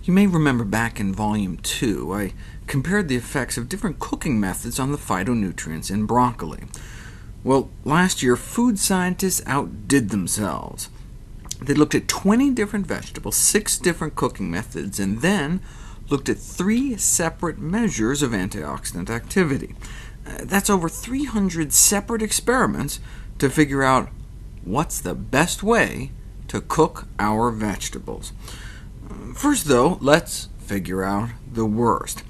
You may remember back in Volume 2, I compared the effects of different cooking methods on the phytonutrients in broccoli. Well, last year, food scientists outdid themselves. They looked at 20 different vegetables, 6 different cooking methods, and then looked at 3 separate measures of antioxidant activity. That's over 300 separate experiments to figure out what's the best way to cook our vegetables. First, though, let's figure out the worst.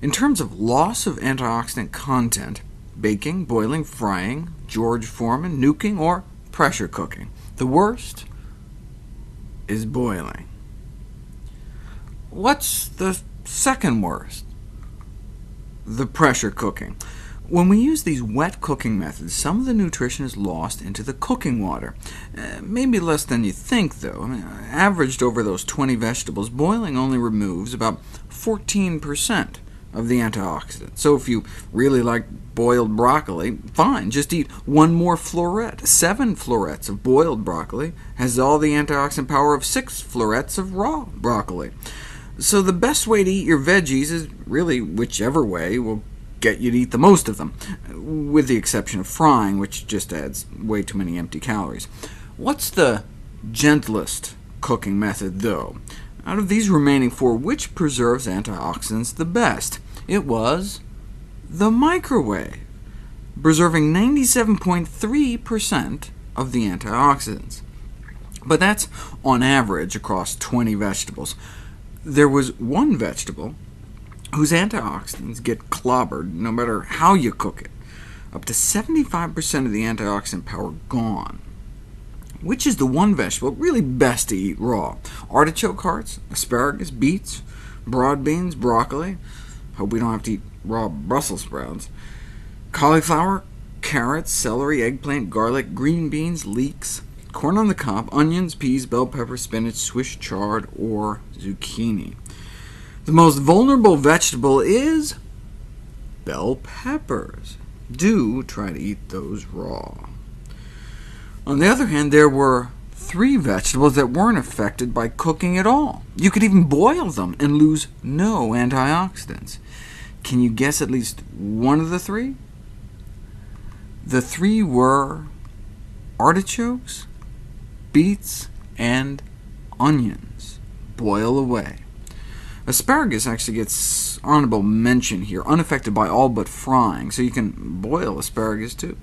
In terms of loss of antioxidant content, baking, boiling, frying, George Foreman, nuking, or pressure cooking. The worst is boiling. What's the second worst? The pressure cooking. When we use these wet cooking methods, some of the nutrition is lost into the cooking water. Maybe less than you think, though. Averaged over those 20 vegetables, boiling only removes about 14% of the antioxidants. So if you really like boiled broccoli, fine, just eat 1 more floret. 7 florets of boiled broccoli has all the antioxidant power of 6 florets of raw broccoli. So the best way to eat your veggies is really whichever way will get you to eat the most of them, with the exception of frying, which just adds way too many empty calories. What's the gentlest cooking method, though? Out of these remaining 4, which preserves antioxidants the best? It was the microwave, preserving 97.3% of the antioxidants. But that's on average across 20 vegetables. There was one vegetable whose antioxidants get clobbered no matter how you cook it. Up to 75% of the antioxidant power gone. Which is the one vegetable really best to eat raw? Artichoke hearts, asparagus, beets, broad beans, broccoli. Hope we don't have to eat raw Brussels sprouts. Cauliflower, carrots, celery, eggplant, garlic, green beans, leeks, corn on the cob, onions, peas, bell pepper, spinach, Swiss chard, or zucchini. The most vulnerable vegetable is bell peppers. Do try to eat those raw. On the other hand, there were 3 vegetables that weren't affected by cooking at all. You could even boil them and lose no antioxidants. Can you guess at least one of the 3? The 3 were artichokes, beets, and onions. Boil away. Asparagus actually gets honorable mention here, unaffected by all but frying, so you can boil asparagus too.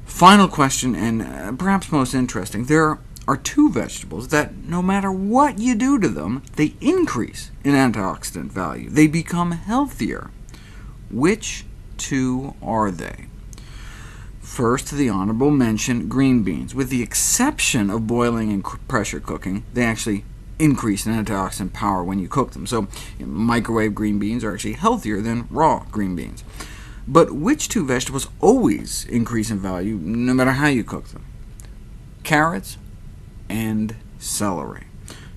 Final question, and perhaps most interesting. There are 2 vegetables that, no matter what you do to them, they increase in antioxidant value. They become healthier. Which 2 are they? First, the honorable mention, green beans. With the exception of boiling and pressure cooking, they actually increase in antioxidant power when you cook them. So microwave green beans are actually healthier than raw green beans. But which 2 vegetables always increase in value, no matter how you cook them? Carrots and celery.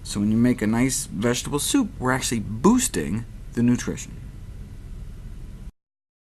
So when you make a nice vegetable soup, we're actually boosting the nutrition.